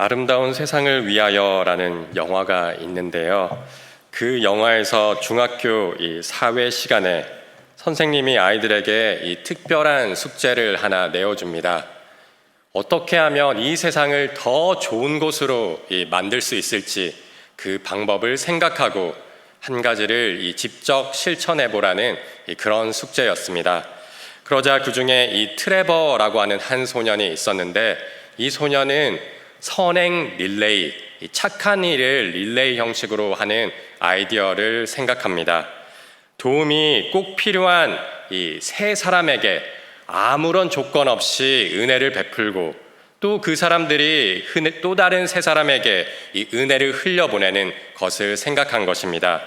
아름다운 세상을 위하여라는 영화가 있는데요. 그 영화에서 중학교 이 사회 시간에 선생님이 아이들에게 이 특별한 숙제를 하나 내어줍니다. 어떻게 하면 이 세상을 더 좋은 곳으로 만들 수 있을지 그 방법을 생각하고 한 가지를 직접 실천해 보라는 그런 숙제였습니다. 그러자 그 중에 이 트레버라고 하는 한 소년이 있었는데, 이 소년은 선행 릴레이, 착한 일을 릴레이 형식으로 하는 아이디어를 생각합니다. 도움이 꼭 필요한 이 세 사람에게 아무런 조건 없이 은혜를 베풀고, 또 그 사람들이 또 다른 세 사람에게 이 은혜를 흘려보내는 것을 생각한 것입니다.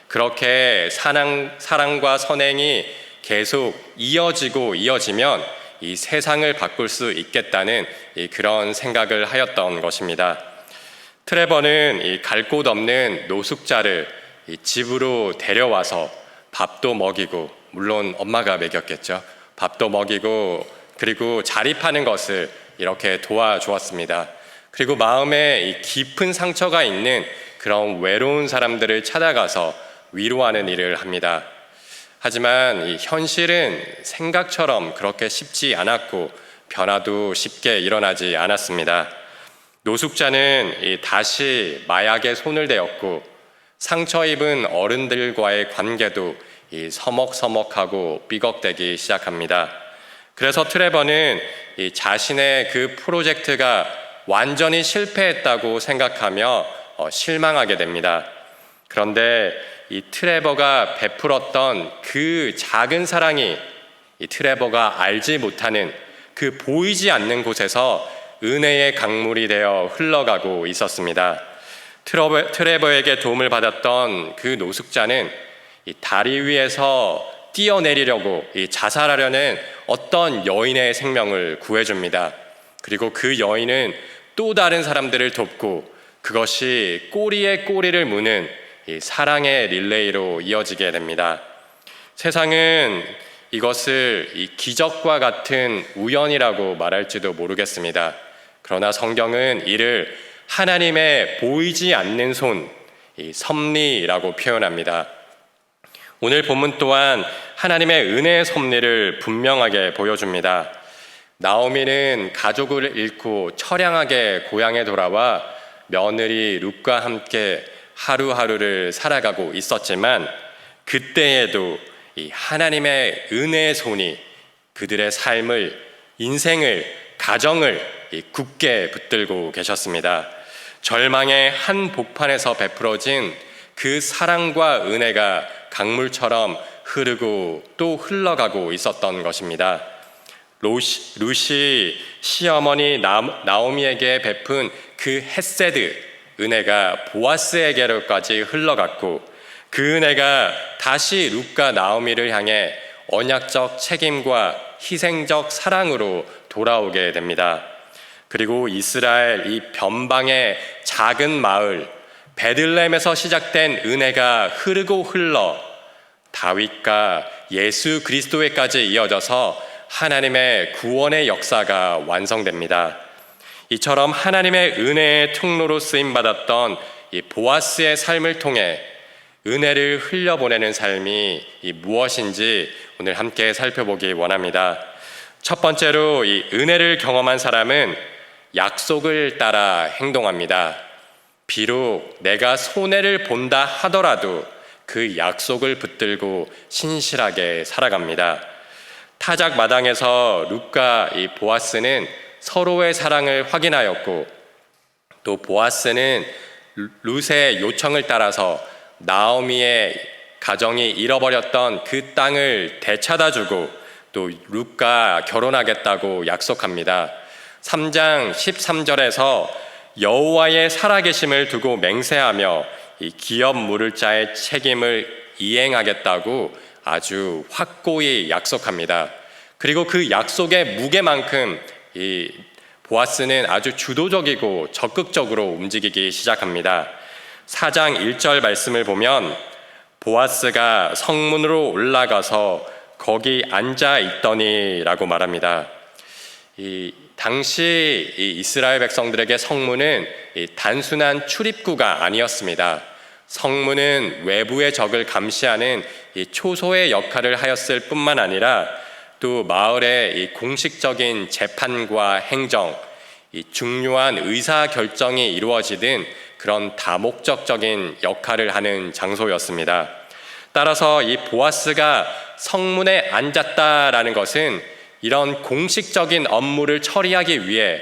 그렇게 사랑과 선행이 계속 이어지면 이 세상을 바꿀 수 있겠다는 그런 생각을 하였던 것입니다. 트레버는 갈 곳 없는 노숙자를 집으로 데려와서 밥도 먹이고, 물론 엄마가 먹였겠죠. 밥도 먹이고, 그리고 자립하는 것을 이렇게 도와주었습니다. 그리고 마음에 깊은 상처가 있는 그런 외로운 사람들을 찾아가서 위로하는 일을 합니다. 하지만 이 현실은 생각처럼 그렇게 쉽지 않았고, 변화도 쉽게 일어나지 않았습니다. 노숙자는 다시 마약에 손을 대었고, 상처 입은 어른들과의 관계도 서먹서먹하고 삐걱대기 시작합니다. 그래서 트레버는 자신의 그 프로젝트가 완전히 실패했다고 생각하며 실망하게 됩니다. 그런데 이 트레버가 베풀었던 그 작은 사랑이 이 트레버가 알지 못하는 그 보이지 않는 곳에서 은혜의 강물이 되어 흘러가고 있었습니다. 트레버에게 도움을 받았던 그 노숙자는 이 다리 위에서 뛰어내리려고 자살하려는 어떤 여인의 생명을 구해줍니다. 그리고 그 여인은 또 다른 사람들을 돕고, 그것이 꼬리에 꼬리를 무는 이 사랑의 릴레이로 이어지게 됩니다. 세상은 이것을 이 기적과 같은 우연이라고 말할지도 모르겠습니다. 그러나 성경은 이를 하나님의 보이지 않는 손, 이 섭리라고 표현합니다. 오늘 본문 또한 하나님의 은혜의 섭리를 분명하게 보여줍니다. 나오미는 가족을 잃고 처량하게 고향에 돌아와 며느리 룻과 함께 하루하루를 살아가고 있었지만, 그때에도 이 하나님의 은혜의 손이 그들의 삶을, 인생을, 가정을 굳게 붙들고 계셨습니다. 절망의 한 복판에서 베풀어진 그 사랑과 은혜가 강물처럼 흐르고 또 흘러가고 있었던 것입니다. 룻이 시어머니 나오미에게 베푼 그 헤세드 은혜가 보아스에게로까지 흘러갔고, 그 은혜가 다시 룻과 나오미를 향해 언약적 책임과 희생적 사랑으로 돌아오게 됩니다. 그리고 이스라엘 이 변방의 작은 마을 베들레헴에서 시작된 은혜가 흐르고 흘러 다윗과 예수 그리스도에까지 이어져서 하나님의 구원의 역사가 완성됩니다. 이처럼 하나님의 은혜의 통로로 쓰임받았던 이 보아스의 삶을 통해 은혜를 흘려보내는 삶이 무엇인지 오늘 함께 살펴보기 원합니다. 첫 번째로 이 은혜를 경험한 사람은 약속을 따라 행동합니다. 비록 내가 손해를 본다 하더라도 그 약속을 붙들고 신실하게 살아갑니다. 타작 마당에서 룻과 이 보아스는 서로의 사랑을 확인하였고, 또 보아스는 룻의 요청을 따라서 나오미의 가정이 잃어버렸던 그 땅을 되찾아주고 또 룻과 결혼하겠다고 약속합니다. 3장 13절에서 여호와의 살아계심을 두고 맹세하며 이 기업 물을 자의 책임을 이행하겠다고 아주 확고히 약속합니다. 그리고 그 약속의 무게만큼 이 보아스는 아주 주도적이고 적극적으로 움직이기 시작합니다. 4장 1절 말씀을 보면 보아스가 성문으로 올라가서 거기 앉아 있더니 라고 말합니다. 이 당시 이 이스라엘 백성들에게 성문은 단순한 출입구가 아니었습니다. 성문은 외부의 적을 감시하는 이 초소의 역할을 하였을 뿐만 아니라 또 마을의 이 공식적인 재판과 행정, 이 중요한 의사 결정이 이루어지는 그런 다목적적인 역할을 하는 장소였습니다. 따라서 이 보아스가 성문에 앉았다라는 것은 이런 공식적인 업무를 처리하기 위해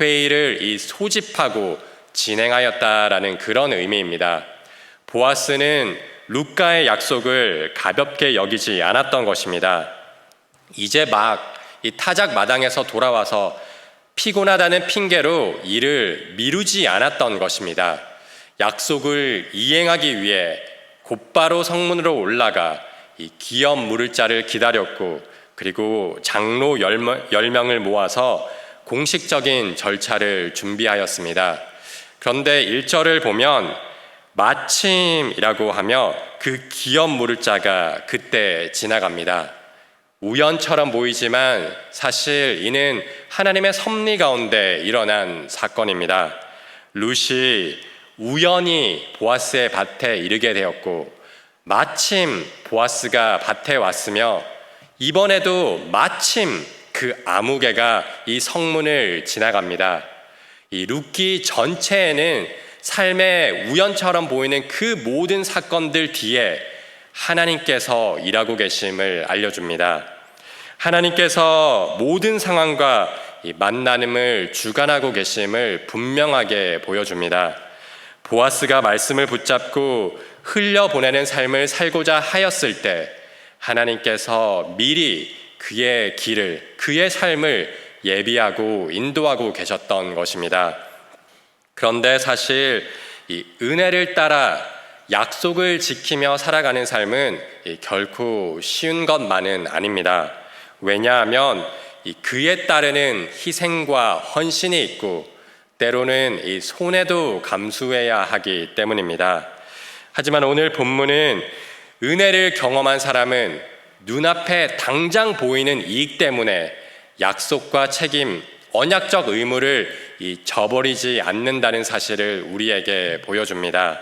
회의를 소집하고 진행하였다라는 그런 의미입니다. 보아스는 룻가의 약속을 가볍게 여기지 않았던 것입니다. 이제 막 이 타작 마당에서 돌아와서 피곤하다는 핑계로 일을 미루지 않았던 것입니다. 약속을 이행하기 위해 곧바로 성문으로 올라가 이 기업 물을 자를 기다렸고, 그리고 장로 10명을 모아서 공식적인 절차를 준비하였습니다. 그런데 1절을 보면 마침이라고 하며 그 기업 물을 자가 그때 지나갑니다. 우연처럼 보이지만 사실 이는 하나님의 섭리 가운데 일어난 사건입니다. 룻이 우연히 보아스의 밭에 이르게 되었고, 마침 보아스가 밭에 왔으며, 이번에도 마침 그 아무개가 이 성문을 지나갑니다. 이 룻기 전체에는 삶의 우연처럼 보이는 그 모든 사건들 뒤에 하나님께서 일하고 계심을 알려줍니다. 하나님께서 모든 상황과 이 만남을 주관하고 계심을 분명하게 보여줍니다. 보아스가 말씀을 붙잡고 흘려보내는 삶을 살고자 하였을 때 하나님께서 미리 그의 길을, 그의 삶을 예비하고 인도하고 계셨던 것입니다. 그런데 사실 이 은혜를 따라 약속을 지키며 살아가는 삶은 결코 쉬운 것만은 아닙니다. 왜냐하면 그에 따르는 희생과 헌신이 있고, 때로는 이 손해도 감수해야 하기 때문입니다. 하지만 오늘 본문은 은혜를 경험한 사람은 눈앞에 당장 보이는 이익 때문에 약속과 책임, 언약적 의무를 저버리지 않는다는 사실을 우리에게 보여줍니다.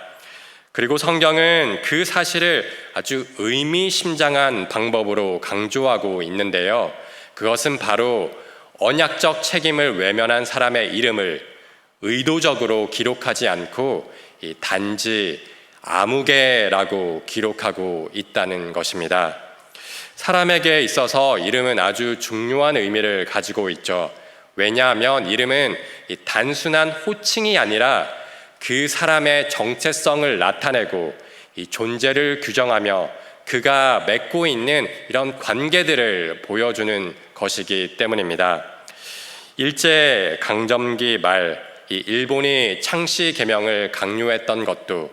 그리고 성경은 그 사실을 아주 의미심장한 방법으로 강조하고 있는데요. 그것은 바로 언약적 책임을 외면한 사람의 이름을 의도적으로 기록하지 않고 단지 아무개라고 기록하고 있다는 것입니다. 사람에게 있어서 이름은 아주 중요한 의미를 가지고 있죠. 왜냐하면 이름은 단순한 호칭이 아니라 그 사람의 정체성을 나타내고 이 존재를 규정하며 그가 맺고 있는 이런 관계들을 보여주는 것이기 때문입니다. 일제 강점기 말 이 일본이 창씨 계명을 강요했던 것도,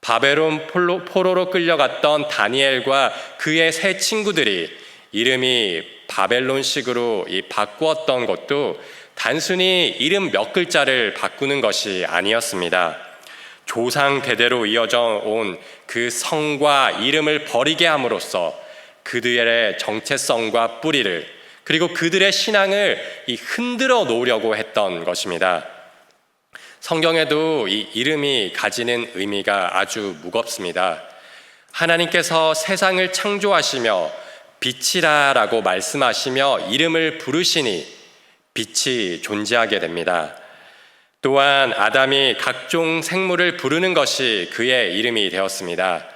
바벨론 포로로 끌려갔던 다니엘과 그의 세 친구들이 이름이 바벨론식으로 바꾸었던 것도 단순히 이름 몇 글자를 바꾸는 것이 아니었습니다. 조상 대대로 이어져 온 그 성과 이름을 버리게 함으로써 그들의 정체성과 뿌리를, 그리고 그들의 신앙을 흔들어 놓으려고 했던 것입니다. 성경에도 이 이름이 가지는 의미가 아주 무겁습니다. 하나님께서 세상을 창조하시며 빛이라라고 말씀하시며 이름을 부르시니 빛이 존재하게 됩니다. 또한 아담이 각종 생물을 부르는 것이 그의 이름이 되었습니다.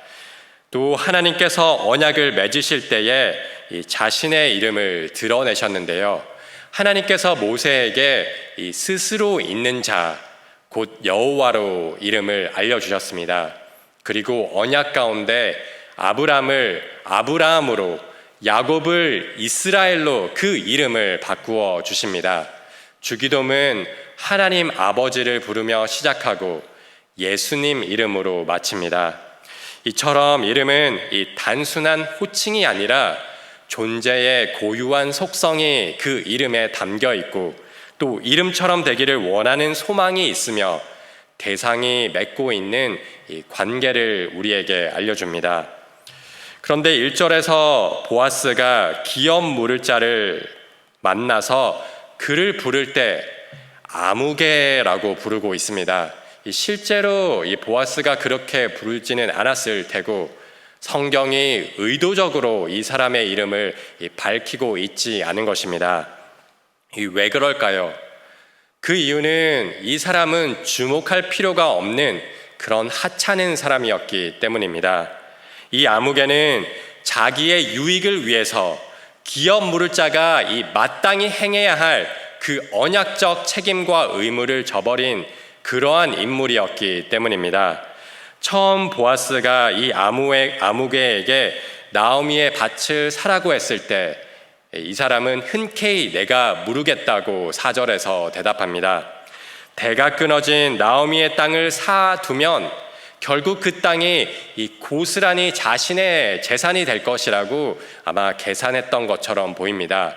또 하나님께서 언약을 맺으실 때에 자신의 이름을 드러내셨는데요. 하나님께서 모세에게 스스로 있는 자, 곧 여호와로 이름을 알려주셨습니다. 그리고 언약 가운데 아브람을 아브라함으로, 야곱을 이스라엘로 그 이름을 바꾸어 주십니다. 주기도문 하나님 아버지를 부르며 시작하고 예수님 이름으로 마칩니다. 이처럼 이름은 단순한 호칭이 아니라 존재의 고유한 속성이 그 이름에 담겨 있고, 또 이름처럼 되기를 원하는 소망이 있으며 대상이 맺고 있는 이 관계를 우리에게 알려줍니다. 그런데 1절에서 보아스가 기업 물을 자를 만나서 그를 부를 때 아무개라고 부르고 있습니다. 실제로 이 보아스가 그렇게 부르지는 않았을 테고 성경이 의도적으로 이 사람의 이름을 밝히고 있지 않은 것입니다. 왜 그럴까요? 그 이유는 이 사람은 주목할 필요가 없는 그런 하찮은 사람이었기 때문입니다. 이 아무개는 자기의 유익을 위해서 기업 물을 자가 이 마땅히 행해야 할 그 언약적 책임과 의무를 저버린 그러한 인물이었기 때문입니다. 처음 보아스가 이 아무개에게 나오미의 밭을 사라고 했을 때 이 사람은 흔쾌히 내가 무르겠다고 4절에서 대답합니다. 대가 끊어진 나오미의 땅을 사두면 결국 그 땅이 이 고스란히 자신의 재산이 될 것이라고 아마 계산했던 것처럼 보입니다.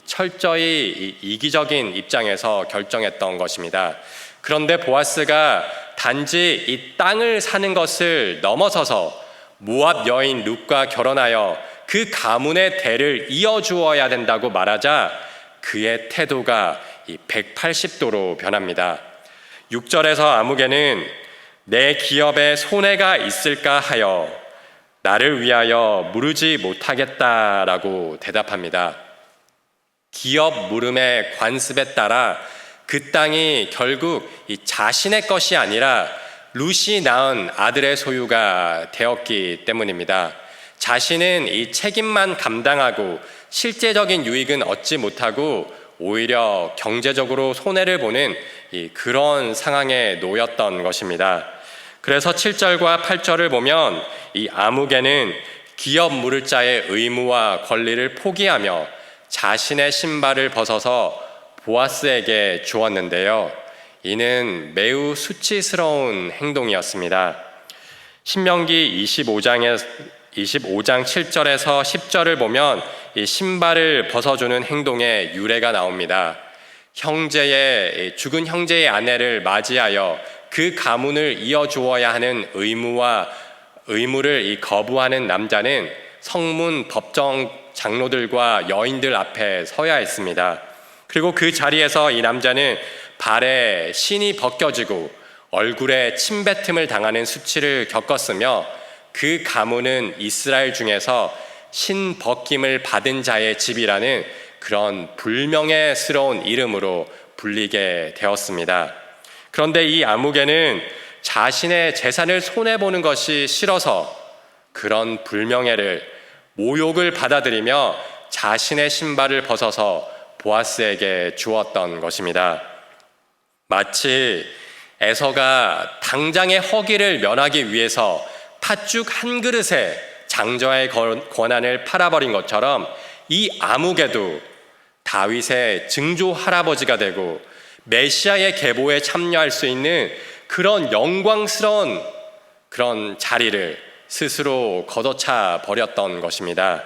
철저히 이기적인 입장에서 결정했던 것입니다. 그런데 보아스가 단지 이 땅을 사는 것을 넘어서서 모압 여인 룻과 결혼하여 그 가문의 대를 이어주어야 된다고 말하자 그의 태도가 180도로 변합니다. 6절에서 아무개는 내 기업에 손해가 있을까 하여 나를 위하여 무르지 못하겠다라고 대답합니다. 기업 물음의 관습에 따라 그 땅이 결국 이 자신의 것이 아니라 룻이 낳은 아들의 소유가 되었기 때문입니다. 자신은 이 책임만 감당하고 실제적인 유익은 얻지 못하고 오히려 경제적으로 손해를 보는 그런 상황에 놓였던 것입니다. 그래서 7절과 8절을 보면 이 아무개는 기업 물을 자의 의무와 권리를 포기하며 자신의 신발을 벗어서 보아스에게 주었는데요. 이는 매우 수치스러운 행동이었습니다. 신명기 25장 7절에서 10절을 보면 이 신발을 벗어주는 행동의 유래가 나옵니다. 죽은 형제의 아내를 맞이하여 그 가문을 이어주어야 하는 의무를 거부하는 남자는 성문 법정 장로들과 여인들 앞에 서야 했습니다. 그리고 그 자리에서 이 남자는 발에 신이 벗겨지고 얼굴에 침뱉음을 당하는 수치를 겪었으며 그 가문은 이스라엘 중에서 신 벗김을 받은 자의 집이라는 그런 불명예스러운 이름으로 불리게 되었습니다. 그런데 이 아무개는 자신의 재산을 손해보는 것이 싫어서 그런 모욕을 받아들이며 자신의 신발을 벗어서 보아스에게 주었던 것입니다. 마치 에서가 당장의 허기를 면하기 위해서 팥죽 한 그릇에 장자의 권한을 팔아버린 것처럼 이 아무개도 다윗의 증조 할아버지가 되고 메시아의 계보에 참여할 수 있는 그런 영광스러운 그런 자리를 스스로 걷어차 버렸던 것입니다.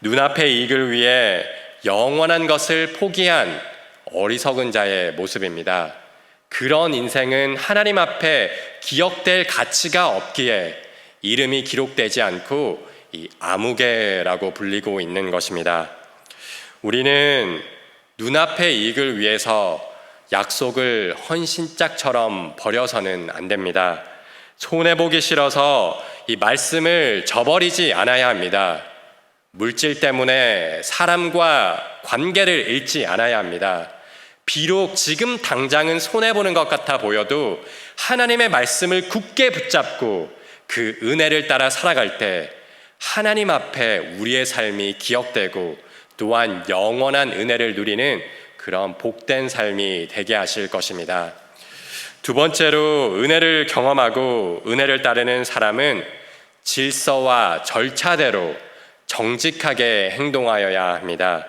눈앞의 이익을 위해 영원한 것을 포기한 어리석은 자의 모습입니다. 그런 인생은 하나님 앞에 기억될 가치가 없기에 이름이 기록되지 않고 이 아무개라고 불리고 있는 것입니다. 우리는 눈앞의 이익을 위해서 약속을 헌신짝처럼 버려서는 안 됩니다. 손해보기 싫어서 이 말씀을 저버리지 않아야 합니다. 물질 때문에 사람과 관계를 잃지 않아야 합니다. 비록 지금 당장은 손해보는 것 같아 보여도 하나님의 말씀을 굳게 붙잡고 그 은혜를 따라 살아갈 때 하나님 앞에 우리의 삶이 기억되고 또한 영원한 은혜를 누리는 그런 복된 삶이 되게 하실 것입니다. 두 번째로 은혜를 경험하고 은혜를 따르는 사람은 질서와 절차대로 정직하게 행동하여야 합니다.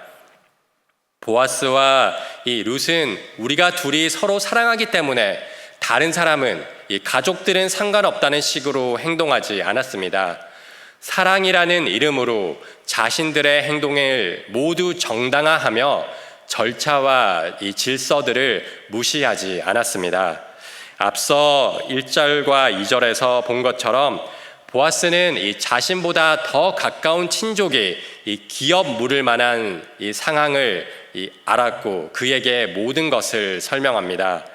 보아스와 이 룻은 우리가 둘이 서로 사랑하기 때문에 다른 사람은 이 가족들은 상관없다는 식으로 행동하지 않았습니다. 사랑이라는 이름으로 자신들의 행동을 모두 정당화하며 절차와 이 질서들을 무시하지 않았습니다. 앞서 1절과 2절에서 본 것처럼 보아스는 이 자신보다 더 가까운 친족이 이 기업 물을 만한 이 상황을 알았고 그에게 모든 것을 설명합니다.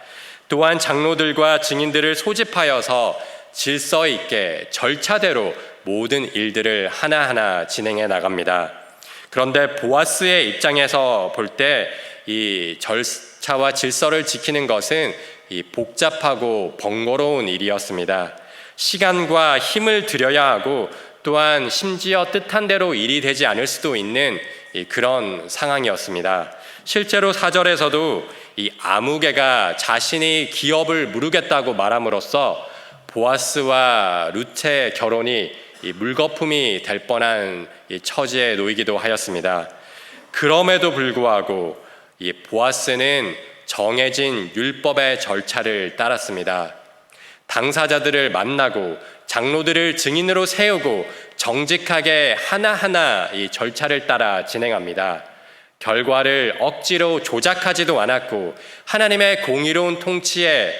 또한 장로들과 증인들을 소집하여서 질서 있게 절차대로 모든 일들을 하나하나 진행해 나갑니다. 그런데 보아스의 입장에서 볼 때 이 절차와 질서를 지키는 것은 이 복잡하고 번거로운 일이었습니다. 시간과 힘을 들여야 하고 또한 심지어 뜻한 대로 일이 되지 않을 수도 있는 그런 상황이었습니다. 실제로 4절에서도 이 아무개가 자신의 기업을 무르겠다고 말함으로써 보아스와 룻의 결혼이 물거품이 될 뻔한 처지에 놓이기도 하였습니다. 그럼에도 불구하고 이 보아스는 정해진 율법의 절차를 따랐습니다. 당사자들을 만나고 장로들을 증인으로 세우고 정직하게 하나하나 이 절차를 따라 진행합니다. 결과를 억지로 조작하지도 않았고 하나님의 공의로운 통치에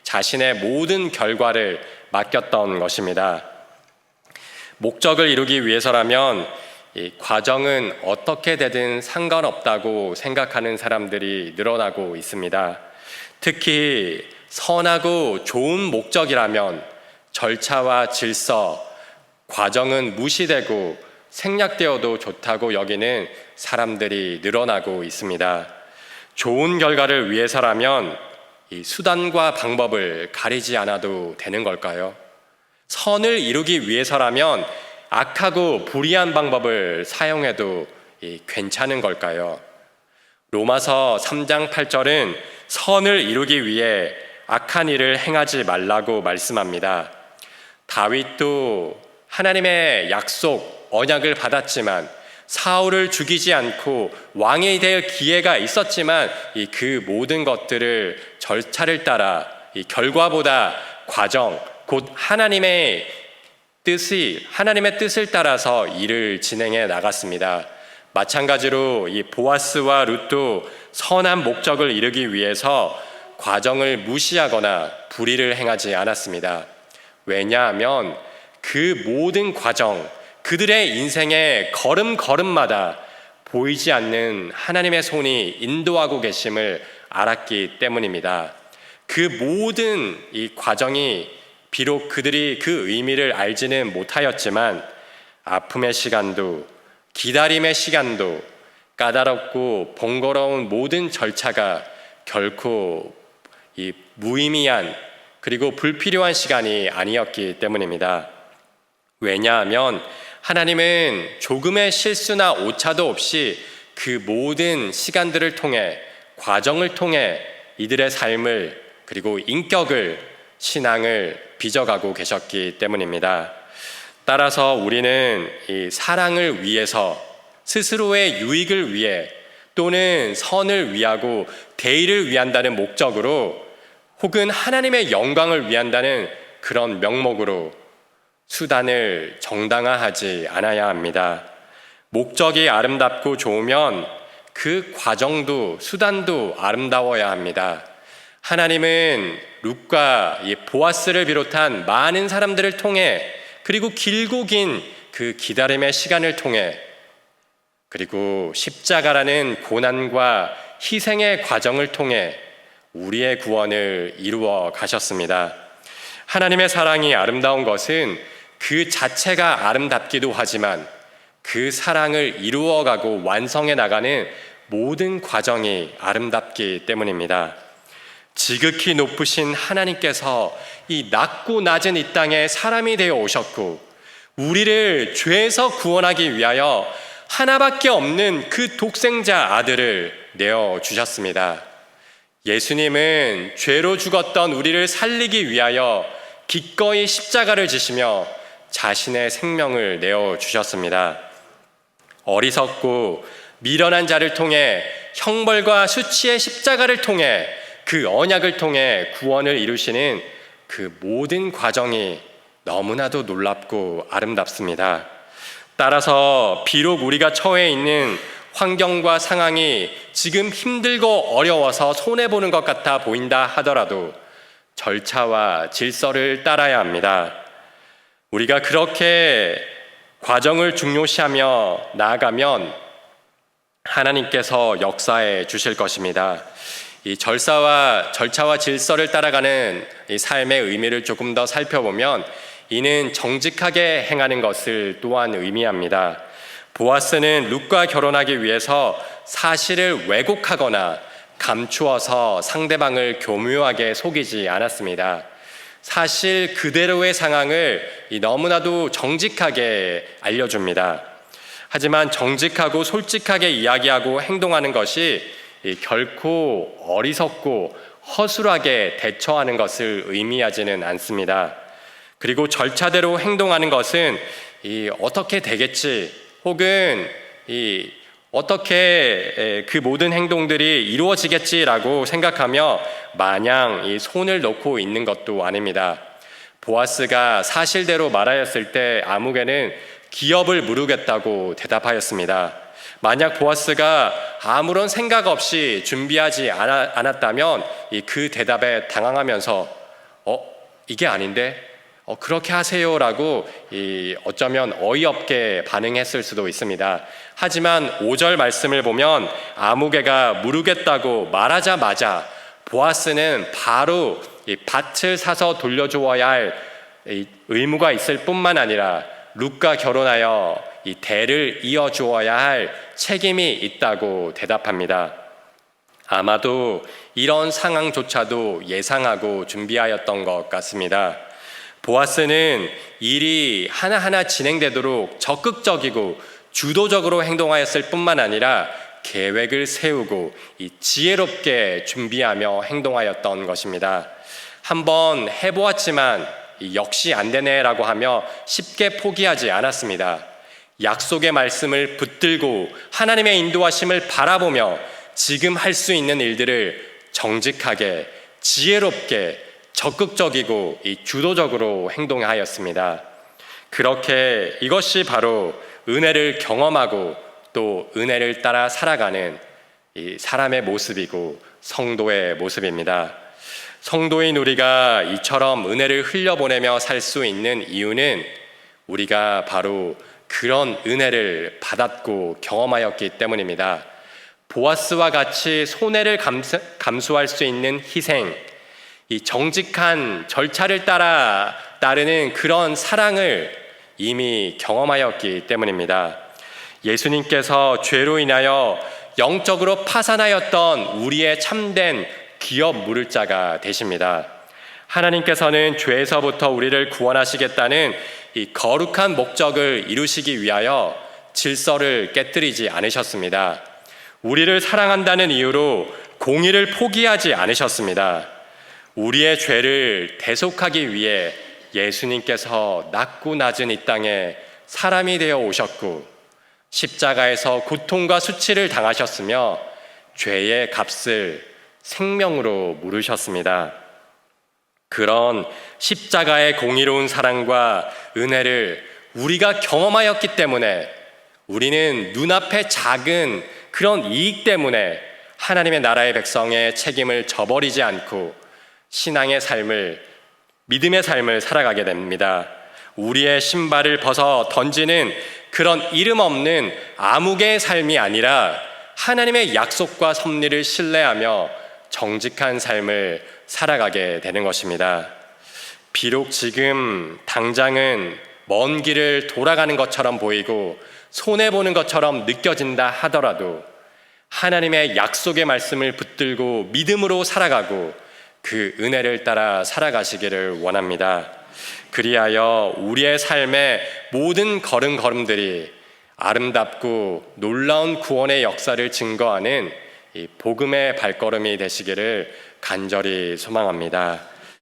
자신의 모든 결과를 맡겼던 것입니다. 목적을 이루기 위해서라면 이 과정은 어떻게 되든 상관없다고 생각하는 사람들이 늘어나고 있습니다. 특히 선하고 좋은 목적이라면 절차와 질서, 과정은 무시되고 생략되어도 좋다고 여기는 사람들이 늘어나고 있습니다. 좋은 결과를 위해서라면 이 수단과 방법을 가리지 않아도 되는 걸까요? 선을 이루기 위해서라면 악하고 불의한 방법을 사용해도 괜찮은 걸까요? 로마서 3장 8절은 선을 이루기 위해 악한 일을 행하지 말라고 말씀합니다. 다윗도 하나님의 약속, 언약을 받았지만 사울을 죽이지 않고 왕이 될 기회가 있었지만 그 모든 것들을 절차를 따라 결과보다 과정, 곧 하나님의 뜻을 따라서 일을 진행해 나갔습니다. 마찬가지로 이 보아스와 룻도 선한 목적을 이루기 위해서 과정을 무시하거나 불의를 행하지 않았습니다. 왜냐하면 그 모든 과정, 그들의 인생의 걸음걸음마다 보이지 않는 하나님의 손이 인도하고 계심을 알았기 때문입니다. 그 모든 이 과정이 비록 그들이 그 의미를 알지는 못하였지만 아픔의 시간도 기다림의 시간도 까다롭고 번거로운 모든 절차가 결코 이 무의미한 그리고 불필요한 시간이 아니었기 때문입니다. 왜냐하면 하나님은 조금의 실수나 오차도 없이 그 모든 시간들을 통해 과정을 통해 이들의 삶을 그리고 인격을 신앙을 빚어가고 계셨기 때문입니다. 따라서 우리는 이 사랑을 위해서 스스로의 유익을 위해 또는 선을 위하고 대의를 위한다는 목적으로 혹은 하나님의 영광을 위한다는 그런 명목으로 수단을 정당화하지 않아야 합니다. 목적이 아름답고 좋으면 그 과정도 수단도 아름다워야 합니다. 하나님은 룻과 보아스를 비롯한 많은 사람들을 통해 그리고 길고 긴 그 기다림의 시간을 통해 그리고 십자가라는 고난과 희생의 과정을 통해 우리의 구원을 이루어 가셨습니다. 하나님의 사랑이 아름다운 것은 그 자체가 아름답기도 하지만 그 사랑을 이루어가고 완성해 나가는 모든 과정이 아름답기 때문입니다. 지극히 높으신 하나님께서 이 낮고 낮은 이 땅에 사람이 되어 오셨고 우리를 죄에서 구원하기 위하여 하나밖에 없는 그 독생자 아들을 내어주셨습니다. 예수님은 죄로 죽었던 우리를 살리기 위하여 기꺼이 십자가를 지시며 자신의 생명을 내어주셨습니다. 어리석고 미련한 자를 통해 형벌과 수치의 십자가를 통해 그 언약을 통해 구원을 이루시는 그 모든 과정이 너무나도 놀랍고 아름답습니다. 따라서 비록 우리가 처해 있는 환경과 상황이 지금 힘들고 어려워서 손해보는 것 같아 보인다 하더라도 절차와 질서를 따라야 합니다. 우리가 그렇게 과정을 중요시하며 나아가면 하나님께서 역사해 주실 것입니다. 이 절차와 질서를 따라가는 이 삶의 의미를 조금 더 살펴보면 이는 정직하게 행하는 것을 또한 의미합니다. 보아스는 룻과 결혼하기 위해서 사실을 왜곡하거나 감추어서 상대방을 교묘하게 속이지 않았습니다. 사실 그대로의 상황을 너무나도 정직하게 알려줍니다. 하지만 정직하고 솔직하게 이야기하고 행동하는 것이 결코 어리석고 허술하게 대처하는 것을 의미하지는 않습니다. 그리고 절차대로 행동하는 것은 어떻게 되겠지 혹은 어떻게 그 모든 행동들이 이루어지겠지라고 생각하며 마냥 손을 놓고 있는 것도 아닙니다. 보아스가 사실대로 말하였을 때 아무개는 기업을 무르겠다고 대답하였습니다. 만약 보아스가 아무런 생각 없이 준비하지 않았다면 그 대답에 당황하면서 이게 아닌데? 그렇게 하세요라고 어쩌면 어이없게 반응했을 수도 있습니다. 하지만 5절 말씀을 보면 아무개가 무르겠다고 말하자마자 보아스는 바로 밭을 사서 돌려주어야 할 의무가 있을 뿐만 아니라 룻과 결혼하여 이 대를 이어주어야 할 책임이 있다고 대답합니다. 아마도 이런 상황조차도 예상하고 준비하였던 것 같습니다. 보아스는 일이 하나하나 진행되도록 적극적이고 주도적으로 행동하였을 뿐만 아니라 계획을 세우고 지혜롭게 준비하며 행동하였던 것입니다. 한번 해보았지만 역시 안 되네라고 하며 쉽게 포기하지 않았습니다. 약속의 말씀을 붙들고 하나님의 인도하심을 바라보며 지금 할 수 있는 일들을 정직하게, 지혜롭게, 적극적이고 주도적으로 행동하였습니다. 그렇게 이것이 바로 은혜를 경험하고 또 은혜를 따라 살아가는 사람의 모습이고 성도의 모습입니다. 성도인 우리가 이처럼 은혜를 흘려보내며 살 수 있는 이유는 우리가 바로 그런 은혜를 받았고 경험하였기 때문입니다. 보아스와 같이 손해를 감수할 수 있는 희생, 이 정직한 절차를 따르는 그런 사랑을 이미 경험하였기 때문입니다. 예수님께서 죄로 인하여 영적으로 파산하였던 우리의 참된 기업 물을 자가 되십니다. 하나님께서는 죄에서부터 우리를 구원하시겠다는 이 거룩한 목적을 이루시기 위하여 질서를 깨뜨리지 않으셨습니다. 우리를 사랑한다는 이유로 공의를 포기하지 않으셨습니다. 우리의 죄를 대속하기 위해 예수님께서 낮고 낮은 이 땅에 사람이 되어 오셨고 십자가에서 고통과 수치를 당하셨으며 죄의 값을 생명으로 물으셨습니다. 그런 십자가의 공의로운 사랑과 은혜를 우리가 경험하였기 때문에 우리는 눈앞에 작은 그런 이익 때문에 하나님의 나라의 백성의 책임을 저버리지 않고 신앙의 삶을, 믿음의 삶을 살아가게 됩니다. 우리의 신발을 벗어 던지는 그런 이름 없는 아무개의 삶이 아니라 하나님의 약속과 섭리를 신뢰하며 정직한 삶을 살아가게 되는 것입니다. 비록 지금 당장은 먼 길을 돌아가는 것처럼 보이고 손해보는 것처럼 느껴진다 하더라도 하나님의 약속의 말씀을 붙들고 믿음으로 살아가고 그 은혜를 따라 살아가시기를 원합니다. 그리하여 우리의 삶의 모든 걸음걸음들이 아름답고 놀라운 구원의 역사를 증거하는 이 복음의 발걸음이 되시기를 간절히 소망합니다.